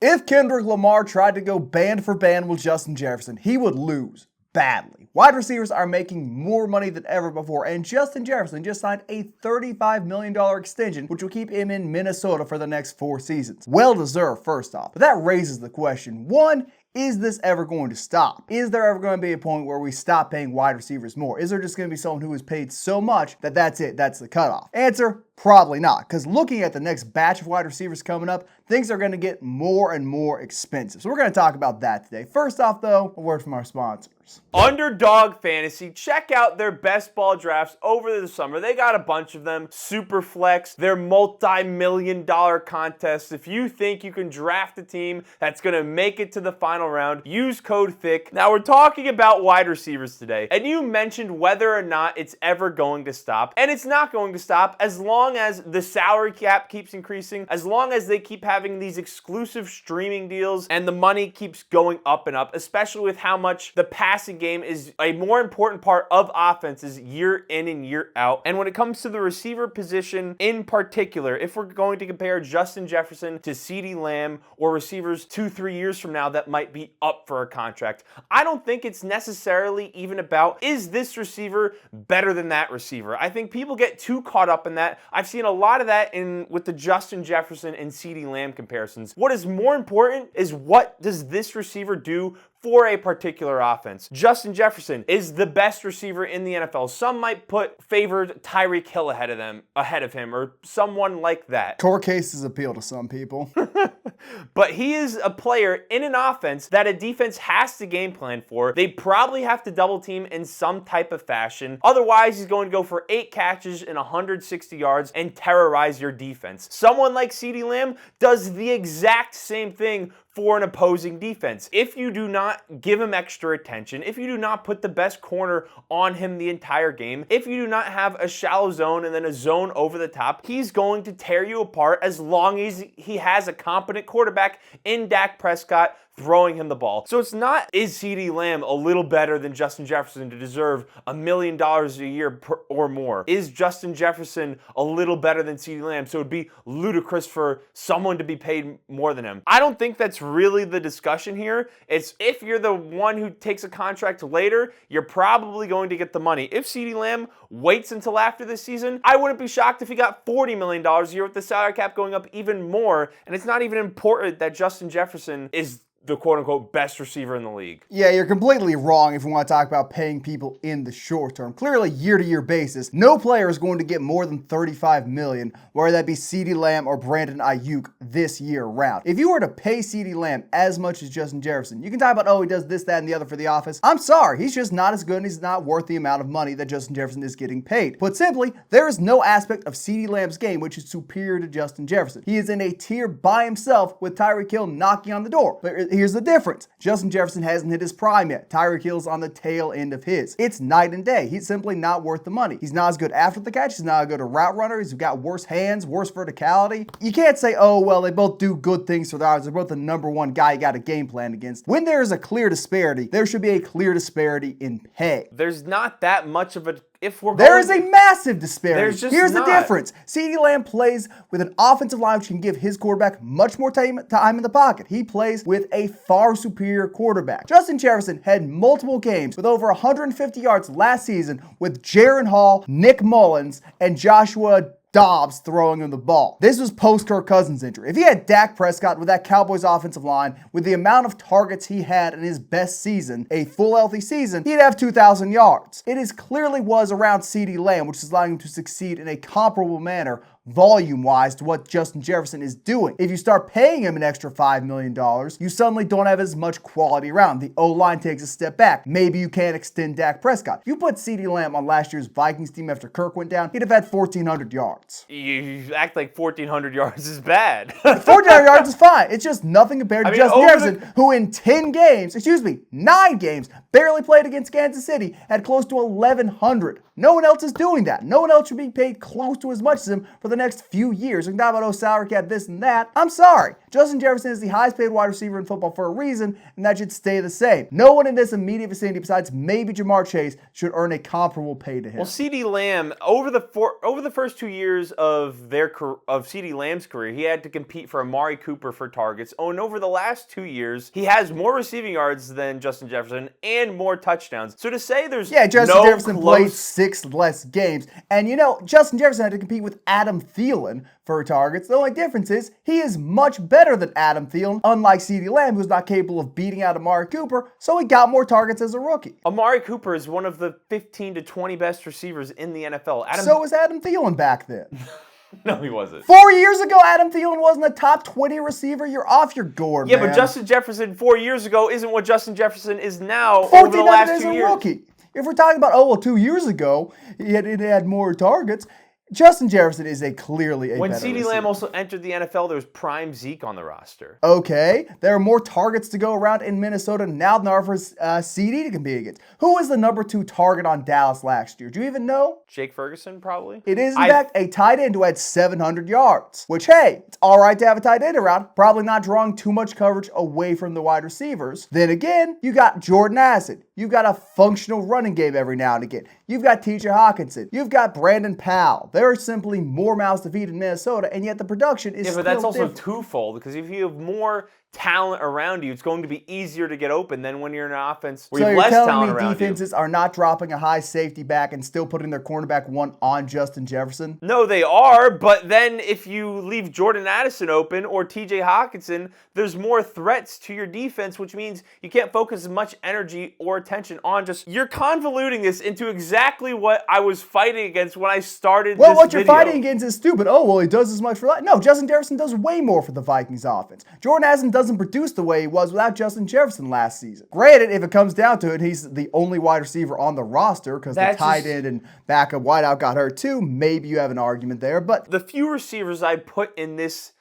If Kendrick Lamar tried to go band for band with Justin Jefferson, he would lose badly. Wide receivers are making more money than ever before, and Justin Jefferson just signed a $35 million extension, which will keep him in Minnesota for the next 4 seasons. Well deserved, first off. But that raises the question, one, is this ever going to stop? Is there ever going to be a point where we stop paying wide receivers more? Is there just going to be someone who is paid so much that that's it, that's the cutoff? Answer, probably not, because looking at the next batch of wide receivers coming up, things are going to get more and more expensive. So we're going to talk about that today. First off though, a word from our sponsors. Underdog Fantasy, check out their best ball drafts over the summer. They got a bunch of them. Superflex, their multi-million-dollar contests. If you think you can draft a team that's going to make it to the final round, use code Thicc. Now we're talking about wide receivers today, and you mentioned whether or not it's ever going to stop, and it's not going to stop as long as the salary cap keeps increasing, as long as they keep having these exclusive streaming deals, and the money keeps going up and up, especially with how much the passing game is a more important part of offenses year in and year out. And when it comes to the receiver position in particular, if we're going to compare Justin Jefferson to Cee Dee Lamb or receivers 2-3 years from now that might be up for a contract, I don't think it's necessarily even about, is this receiver better than that receiver? I think people get too caught up in that. I've seen a lot of that with the Justin Jefferson and Cee Dee Lamb comparisons. What is more important is, what does this receiver do for a particular offense? Justin Jefferson is the best receiver in the NFL. Some might put favored Tyreek Hill ahead of him, or someone like that. Court cases appeal to some people. But he is a player in an offense that a defense has to game plan for. They probably have to double team in some type of fashion. Otherwise, he's going to go for 8 catches and 160 yards and terrorize your defense. Someone like CeeDee Lamb does the exact same thing for an opposing defense. If you do not give him extra attention, if you do not put the best corner on him the entire game, if you do not have a shallow zone and then a zone over the top, he's going to tear you apart as long as he has a competent quarterback in Dak Prescott throwing him the ball. So it's not, is CeeDee Lamb a little better than Justin Jefferson to deserve $1 million a year or more? Is Justin Jefferson a little better than CeeDee Lamb, so it'd be ludicrous for someone to be paid more than him? I don't think that's really the discussion here. It's, if you're the one who takes a contract later, you're probably going to get the money. If CeeDee Lamb waits until after this season, I wouldn't be shocked if he got $40 million a year with the salary cap going up even more. And it's not even important that Justin Jefferson is the quote-unquote best receiver in the league. Yeah, you're completely wrong if you want to talk about paying people in the short term. Clearly, year-to-year basis, no player is going to get more than $35 million, whether that be CeeDee Lamb or Brandon Aiyuk this year round. If you were to pay CeeDee Lamb as much as Justin Jefferson, you can talk about, oh, he does this, that, and the other for the offense. I'm sorry, he's just not as good, and he's not worth the amount of money that Justin Jefferson is getting paid. Put simply, there is no aspect of CeeDee Lamb's game which is superior to Justin Jefferson. He is in a tier by himself with Tyreek Hill knocking on the door. But here's the difference. Justin Jefferson hasn't hit his prime yet. Tyreek Hill's on the tail end of his. It's night and day. He's simply not worth the money. He's not as good after the catch. He's not a good route runner. He's got worse hands, worse verticality. You can't say, oh, well, they both do good things for their odds. They're both the number one guy you got a game plan against. When there is a clear disparity, there should be a clear disparity in pay. There's not that much of a there is a massive disparity. Here's the difference. CeeDee Lamb plays with an offensive line which can give his quarterback much more time in the pocket. He plays with a far superior quarterback. Justin Jefferson had multiple games with over 150 yards last season with Jaren Hall, Nick Mullins, and Joshua Dobbs throwing him the ball. This was post Kirk Cousins injury. If he had Dak Prescott with that Cowboys offensive line, with the amount of targets he had in his best season, a full healthy season, he'd have 2,000 yards. It is clearly was around CeeDee Lamb, which is allowing him to succeed in a comparable manner volume-wise to what Justin Jefferson is doing. If you start paying him an extra $5 million, you suddenly don't have as much quality around. The O-line takes a step back. Maybe you can't extend Dak Prescott. If you put CeeDee Lamb on last year's Vikings team after Kirk went down, he'd have had 1,400 yards. You act like 1,400 yards is bad. 1,400 yards is fine. It's just nothing compared to Justin Jefferson, who in 9 games, Barely played against Kansas City at close to 1,100. No one else is doing that. No one else should be paid close to as much as him for the next few years. And talk about, oh, salary cap, this and that. I'm sorry. Justin Jefferson is the highest paid wide receiver in football for a reason, and that should stay the same. No one in this immediate vicinity besides maybe Jamar Chase should earn a comparable pay to him. Well, Cee Dee Lamb, over the first 2 years of Cee Dee Lamb's career, he had to compete for Amari Cooper for targets. Oh, and over the last 2 years, he has more receiving yards than Justin Jefferson and more touchdowns. So to say there's Justin Jefferson played 6 less games. And Justin Jefferson had to compete with Adam Thielen for targets. The only difference is he is much better than Adam Thielen, unlike Cee Dee Lamb, who's not capable of beating out Amari Cooper, so he got more targets as a rookie. Amari Cooper is one of the 15 to 20 best receivers in the NFL. So was Adam Thielen back then. No, he wasn't. 4 years ago, Adam Thielen wasn't a top 20 receiver. You're off your gourd, man. Yeah, but Justin Jefferson 4 years ago isn't what Justin Jefferson is now over the last 2 years. Rookie. If we're talking about, 2 years ago, he had more targets, Justin Jefferson is clearly a better When CeeDee receiver. Lamb also entered the NFL, there was prime Zeke on the roster. Okay, there are more targets to go around in Minnesota now than there are for CeeDee to compete against. Who was the number 2 target on Dallas last year? Do you even know? Jake Ferguson, probably? It is, in fact, a tight end who had 700 yards. Which, hey, it's all right to have a tight end around. Probably not drawing too much coverage away from the wide receivers. Then again, you got Jordan Addison. You've got a functional running game every now and again. You've got T.J. Hawkinson. You've got Brandon Powell. There are simply more mouths to feed in Minnesota, and yet the production is still but that's also different. twofold, because if you have more talent around you, it's going to be easier to get open than when you're in an offense where you have less talent around you. So you're telling me defenses are not dropping a high safety back and still putting their cornerback 1 on Justin Jefferson? No, they are, but then if you leave Jordan Addison open or TJ Hawkinson, there's more threats to your defense, which means you can't focus as much energy or attention on you're convoluting this into exactly what I was fighting against when I started this video. Well, what you're fighting against is stupid. Oh, well, he does as much for that. No, Justin Jefferson does way more for the Vikings offense. Jordan Addison doesn't produce the way he was without Justin Jefferson last season. Granted, if it comes down to it, he's the only wide receiver on the roster because the tight end and backup wideout got hurt too. Maybe you have an argument there, but the few receivers I put in this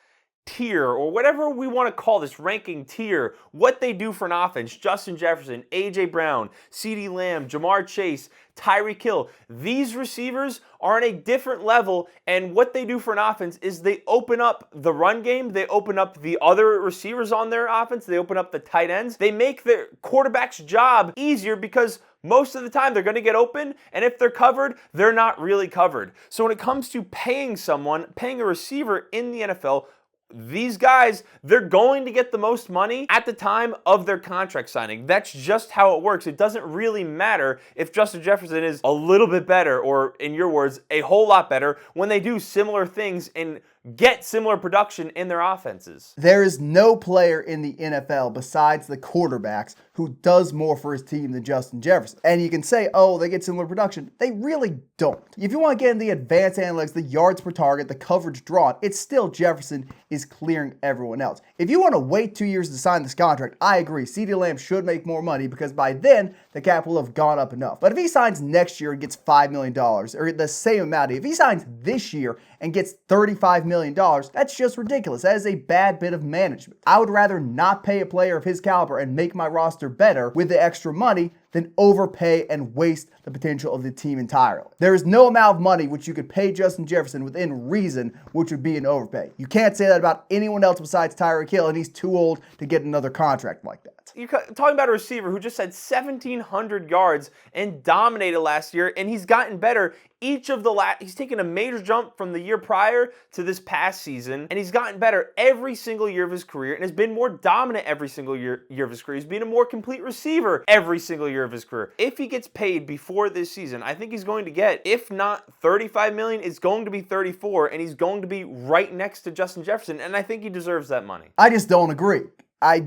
tier, or whatever we want to call this ranking tier, what they do for an offense: Justin Jefferson, A.J. Brown, CeeDee Lamb, Jamar Chase, Tyreek Hill. These receivers are on a different level, and what they do for an offense is they open up the run game, they open up the other receivers on their offense, they open up the tight ends, they make their quarterback's job easier because most of the time they're going to get open, and if they're covered, they're not really covered. So when it comes to paying a receiver in the NFL, these guys, they're going to get the most money at the time of their contract signing. That's just how it works. It doesn't really matter if Justin Jefferson is a little bit better, or in your words, a whole lot better, when they do similar things and get similar production in their offenses. There is no player in the NFL besides the quarterbacks who does more for his team than Justin Jefferson. And you can say, oh, they get similar production. They really don't. If you want to get in the advanced analytics, the yards per target, the coverage drawn, it's still Jefferson is clearing everyone else. If you want to wait 2 years to sign this contract, I agree. CeeDee Lamb should make more money because by then the cap will have gone up enough. But if he signs next year and gets $5 million, or the same amount, if he signs this year and gets $35 million, that's just ridiculous. That is a bad bit of management. I would rather not pay a player of his caliber and make my roster better with the extra money than overpay and waste the potential of the team entirely. There is no amount of money which you could pay Justin Jefferson within reason which would be an overpay. You can't say that about anyone else besides Tyreek Hill, and he's too old to get another contract like that. You're talking about a receiver who just had 1,700 yards and dominated last year, and he's gotten better each of the he's taken a major jump from the year prior to this past season, and he's gotten better every single year of his career and has been more dominant every single year of his career. He's been a more complete receiver every single year of his career. If he gets paid before this season, I think he's going to get, if not $35 million, it's going to be $34, and he's going to be right next to Justin Jefferson, and I think he deserves that money. I just don't agree.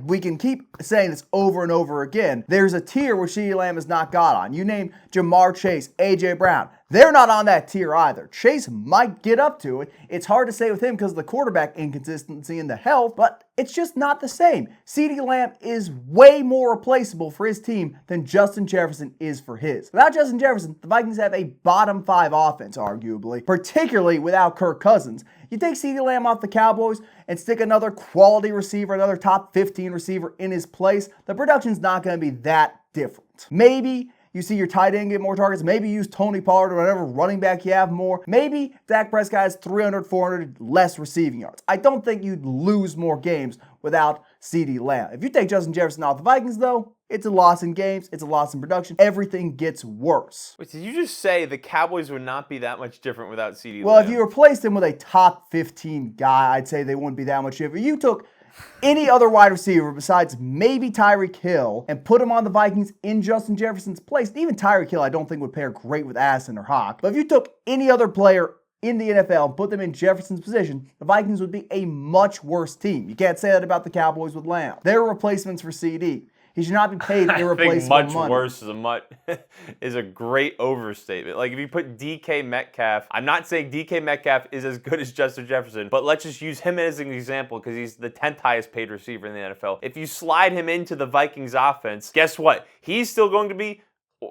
We can keep saying this over and over again. There's a tier where CeeDee Lamb has not got on. You name Jamar Chase, A.J. Brown. They're not on that tier either. Chase might get up to it. It's hard to say with him because of the quarterback inconsistency and the health, but it's just not the same. CeeDee Lamb is way more replaceable for his team than Justin Jefferson is for his. Without Justin Jefferson, the Vikings have a bottom 5 offense, arguably, particularly without Kirk Cousins. You take CeeDee Lamb off the Cowboys and stick another quality receiver, another top 15 receiver in his place, the production's not going to be that different. not. Maybe you see your tight end get more targets. Maybe you use Tony Pollard or whatever running back you have more. Maybe Dak Prescott has 300, 400 less receiving yards. I don't think you'd lose more games without Cee Dee Lamb. If you take Justin Jefferson off the Vikings, though, it's a loss in games. It's a loss in production. Everything gets worse. Wait, did you just say the Cowboys would not be that much different without CeeDee Well, Lamb? if you replaced him with a top 15 guy, I'd say they wouldn't be that much different. You took any other wide receiver besides maybe Tyreek Hill and put him on the Vikings in Justin Jefferson's place. And even Tyreek Hill I don't think would pair great with Addison or Hawk. But if you took any other player in the NFL and put them in Jefferson's position, the Vikings would be a much worse team. You can't say that about the Cowboys with Lamb. They're replacements for CeeDee. He should not be paid irreplaceable money. I think much worse is a great overstatement. Like if you put DK Metcalf, I'm not saying DK Metcalf is as good as Justin Jefferson, but let's just use him as an example because he's the 10th highest paid receiver in the NFL. If you slide him into the Vikings offense, guess what? He's still going to be.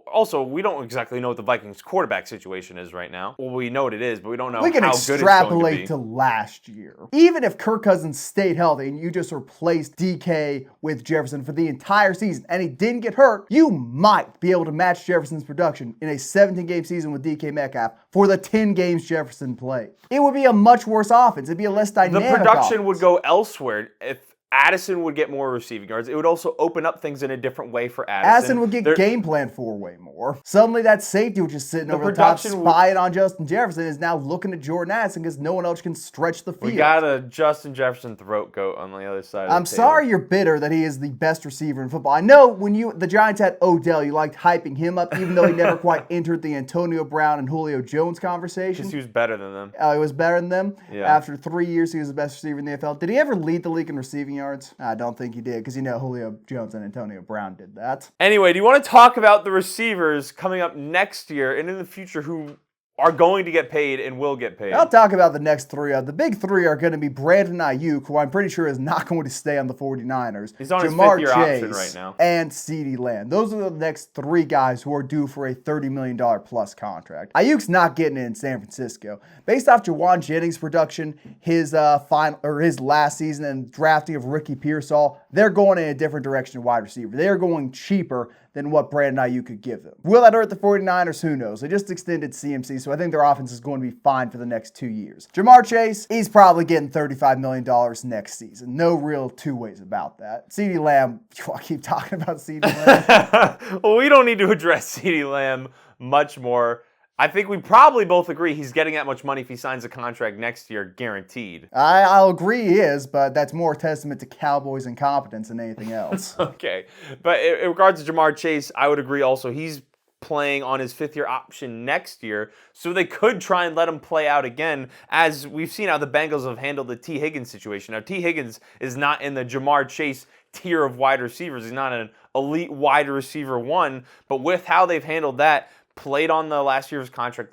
Also, we don't exactly know what the Vikings quarterback situation is right now. Well, we know what it is, but we don't know how good it's going to be. We can extrapolate to last year. Even if Kirk Cousins stayed healthy and you just replaced DK with Jefferson for the entire season and he didn't get hurt, you might be able to match Jefferson's production in a 17-game season with DK Metcalf for the 10 games Jefferson played. It would be a much worse offense. It'd be a less dynamic The production offense. would go elsewhere if Addison would get more receiving yards. It would also open up things in a different way for Addison. Addison would get game planned for way more. Suddenly that safety, which is sitting over the top spying on Justin Jefferson, is now looking at Jordan Addison because no one else can stretch the field. We got a Justin Jefferson throat goat on the other side of the I'm sorry you're bitter that he is the best receiver in football. I know when the Giants had Odell, you liked hyping him up, even though he never quite entered the Antonio Brown and Julio Jones conversation. Because he was better than them. He was better than them? Yeah. After 3 years, he was the best receiver in the NFL. Did he ever lead the league in receiving yards? I don't think he did, because Julio Jones and Antonio Brown did that. Anyway, do you want to talk about the receivers coming up next year and in the future who are going to get paid and will get paid? I'll talk about the next three. The big three are going to be Brandon Aiyuk, who I'm pretty sure is not going to stay on the 49ers. He's on Jamar his 5th-year Chase option right now. And Cee Dee Lamb. Those are the next three guys who are due for a $30 million plus contract. Aiyuk's not getting it in San Francisco. Based off Jawan Jennings' production, his last season and drafting of Ricky Pearsall, they're going in a different direction of wide receiver. They're going cheaper than what Brandon Aiyuk could give them. Will that hurt the 49ers? Who knows? They just extended CMC, so I think their offense is going to be fine for the next 2 years. Jamar Chase, he's probably getting $35 million next season. No real two ways about that. CeeDee Lamb, I keep talking about CeeDee Lamb. Well, we don't need to address CeeDee Lamb much more. I think we probably both agree he's getting that much money if he signs a contract next year, guaranteed. I'll agree he is, but that's more a testament to Cowboys' incompetence than anything else. Okay. But in regards to Jamar Chase, I would agree also. He's playing on his 5th-year option next year, so they could try and let him play out again, as we've seen how the Bengals have handled the T. Higgins situation. Now, T. Higgins is not in the Jamar Chase tier of wide receivers. He's not an elite wide receiver one, but with how they've handled that, played on the last year's contract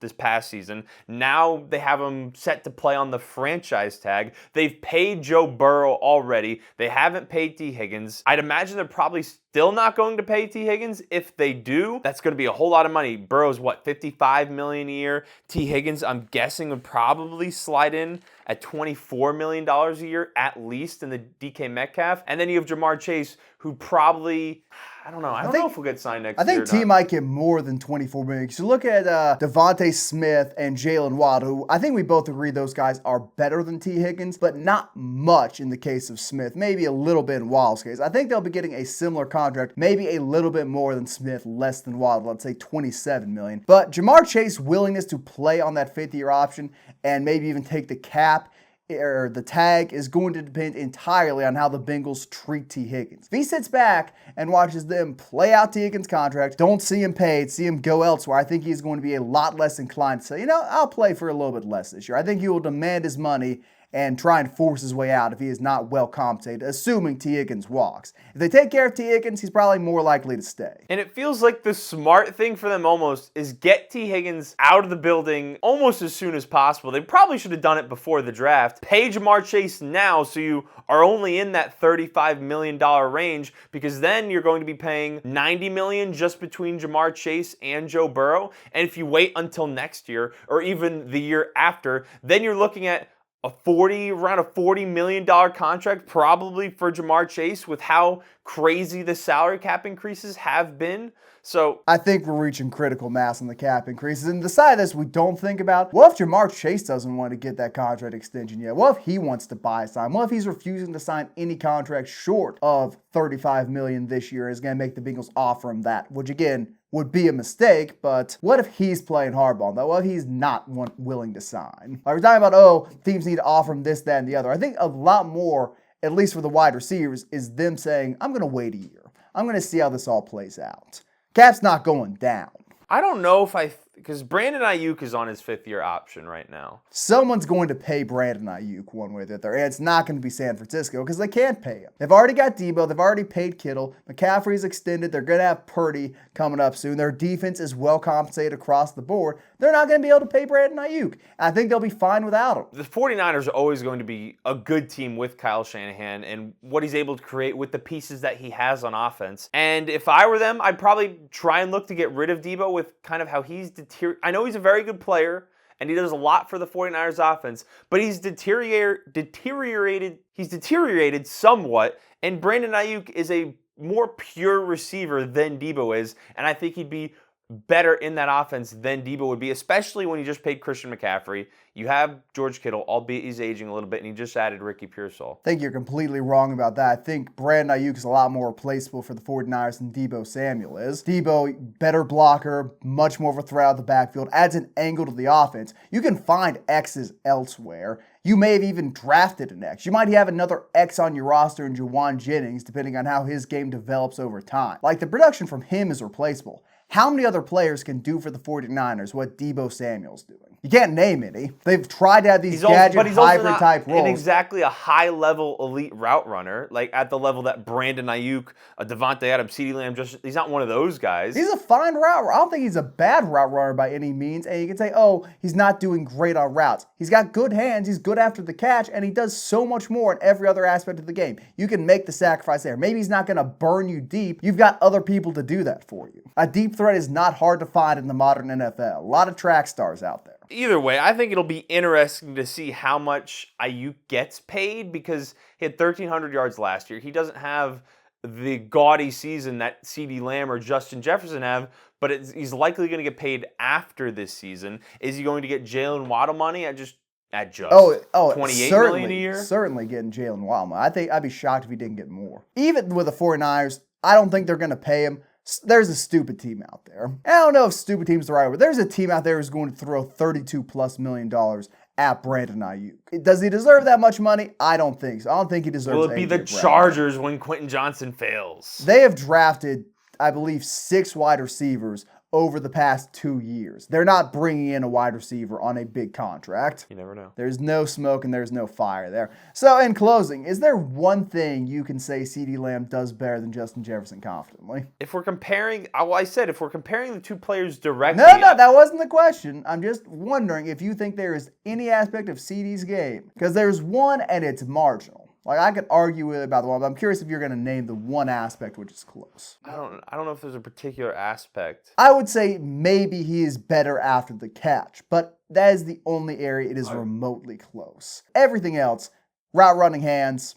this past season. Now they have him set to play on the franchise tag. They've paid Joe Burrow already. They haven't paid T. Higgins. I'd imagine they're probably still not going to pay T. Higgins. If they do, that's going to be a whole lot of money. Burrow's what, $55 million a year? T. Higgins, I'm guessing, would probably slide in at $24 million a year at least in the DK Metcalf. And then you have Jamar Chase, who probably, I don't know if he'll get signed next year. I think T might get more than $24 million. So look at Devontae Smith and Jalen Waddle, who I think we both agree those guys are better than T. Higgins, but not much in the case of Smith. Maybe a little bit in Waddle's case. I think they'll be getting a similar contract, maybe a little bit more than Smith, less than Waddle, let's say $27 million. But Jamar Chase's willingness to play on that 5th-year option and maybe even take the cap or the tag is going to depend entirely on how the Bengals treat T. Higgins. If he sits back and watches them play out T. Higgins' contract, don't see him paid, see him go elsewhere, I think he's going to be a lot less inclined to say, I'll play for a little bit less this year. I think he will demand his money and try and force his way out if he is not well compensated, assuming T. Higgins walks. If they take care of T. Higgins, he's probably more likely to stay. And it feels like the smart thing for them almost is get T. Higgins out of the building almost as soon as possible. They probably should have done it before the draft. Pay Jamar Chase now so you are only in that $35 million range, because then you're going to be paying $90 million just between Jamar Chase and Joe Burrow. And if you wait until next year or even the year after, then you're looking at around a $40 million contract probably for Jamar Chase with how crazy the salary cap increases have been. So I think we're reaching critical mass on the cap increases. And the side of this we don't think about, what if Jamar Chase doesn't want to get that contract extension yet? What if he wants to buy a sign? What if he's refusing to sign any contract short of $35 million this year and is going to make the Bengals offer him that? Which again, would be a mistake, but what if he's playing hardball though? What if he's not willing to sign? Like we're talking about, oh, teams need to offer him this, that, and the other. I think a lot more, at least for the wide receivers, is them saying, I'm going to wait a year. I'm going to see how this all plays out. Cap's not going down. I don't know if because Brandon Aiyuk is on his 5th-year option right now. Someone's going to pay Brandon Aiyuk one way or the other, and it's not going to be San Francisco because they can't pay him. They've already got Deebo. They've already paid Kittle. McCaffrey's extended. They're going to have Purdy coming up soon. Their defense is well compensated across the board. They're not going to be able to pay Brandon Aiyuk. I think they'll be fine without him. The 49ers are always going to be a good team with Kyle Shanahan and what he's able to create with the pieces that he has on offense. And if I were them, I'd probably try and look to get rid of Deebo with kind of how he's deteriorated. I know he's a very good player, and he does a lot for the 49ers offense, but he's deteriorated somewhat, and Brandon Aiyuk is a more pure receiver than Deebo is, and I think he'd be better in that offense than Deebo would be, especially when you just paid Christian McCaffrey. You have George Kittle, albeit he's aging a little bit, and you just added Ricky Pearsall. I think you're completely wrong about that. I think Brandon Aiyuk is a lot more replaceable for the 49ers than Deebo Samuel is. Deebo, better blocker, much more of a threat out of the backfield, adds an angle to the offense. You can find X's elsewhere. You may have even drafted an X. You might have another X on your roster in Juwan Jennings, depending on how his game develops over time. Like, the production from him is replaceable. How many other players can do for the 49ers what Deebo Samuel's doing? You can't name any. They've tried to have these hybrid type roles. And exactly a high-level elite route runner, like at the level that Brandon Aiyuk, Devontae Adams, Cee Dee Lamb, he's not one of those guys. He's a fine route runner. I don't think he's a bad route runner by any means. And you can say, oh, he's not doing great on routes. He's got good hands, he's good after the catch, and he does so much more in every other aspect of the game. You can make the sacrifice there. Maybe he's not going to burn you deep. You've got other people to do that for you. A deep threat is not hard to find in the modern NFL. A lot of track stars out there. Either way, I think it'll be interesting to see how much Aiyuk gets paid because he had 1,300 yards last year. He doesn't have the gaudy season that Cee Dee Lamb or Justin Jefferson have, but he's likely going to get paid after this season. Is he going to get Jalen Waddle money at just $28 million a year? Certainly getting Jalen Waddle money. I think I'd be shocked if he didn't get more. Even with the 49ers, I don't think they're going to pay him. There's a stupid team out there. I don't know if stupid team's the right word. There's a team out there who's going to throw $32+ million at Brandon Aiyuk. Does he deserve that much money? I don't think so. I don't think he deserves it. Will it be the Chargers when Quentin Johnson fails? They have drafted, I believe, 6 wide receivers over the past 2 years. They're not bringing in a wide receiver on a big contract. You never know. There's no smoke and there's no fire there. So in closing, is there one thing you can say CeeDee Lamb does better than Justin Jefferson confidently? If we're comparing, if we're comparing the two players directly. No, that wasn't the question. I'm just wondering if you think there is any aspect of CeeDee's game. Because there's one and it's marginal. Like, I could argue with it about the one, but I'm curious if you're going to name the one aspect which is close. I don't know if there's a particular aspect. I would say maybe he is better after the catch, but that is the only area it is remotely close. Everything else, route running hands,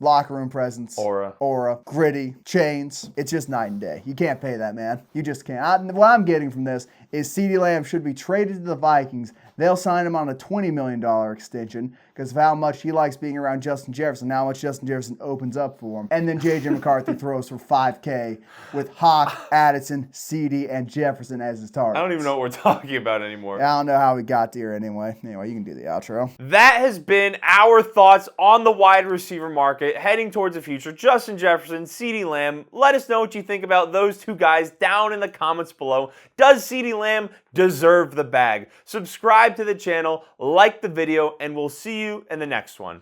locker room presence, aura, gritty, chains, it's just night and day. You can't pay that, man. You just can't. What I'm getting from this is CeeDee Lamb should be traded to the Vikings. They'll sign him on a $20 million extension because of how much he likes being around Justin Jefferson, how much Justin Jefferson opens up for him. And then J.J. McCarthy throws for $5K with Hawk, Addison, CeeDee, and Jefferson as his targets. I don't even know what we're talking about anymore. I don't know how we got here anyway. Anyway, you can do the outro. That has been our thoughts on the wide receiver market heading towards the future. Justin Jefferson, CeeDee Lamb. Let us know what you think about those two guys down in the comments below. Does CeeDee Lamb deserve the bag? Subscribe to the channel, like the video, and we'll see you in the next one.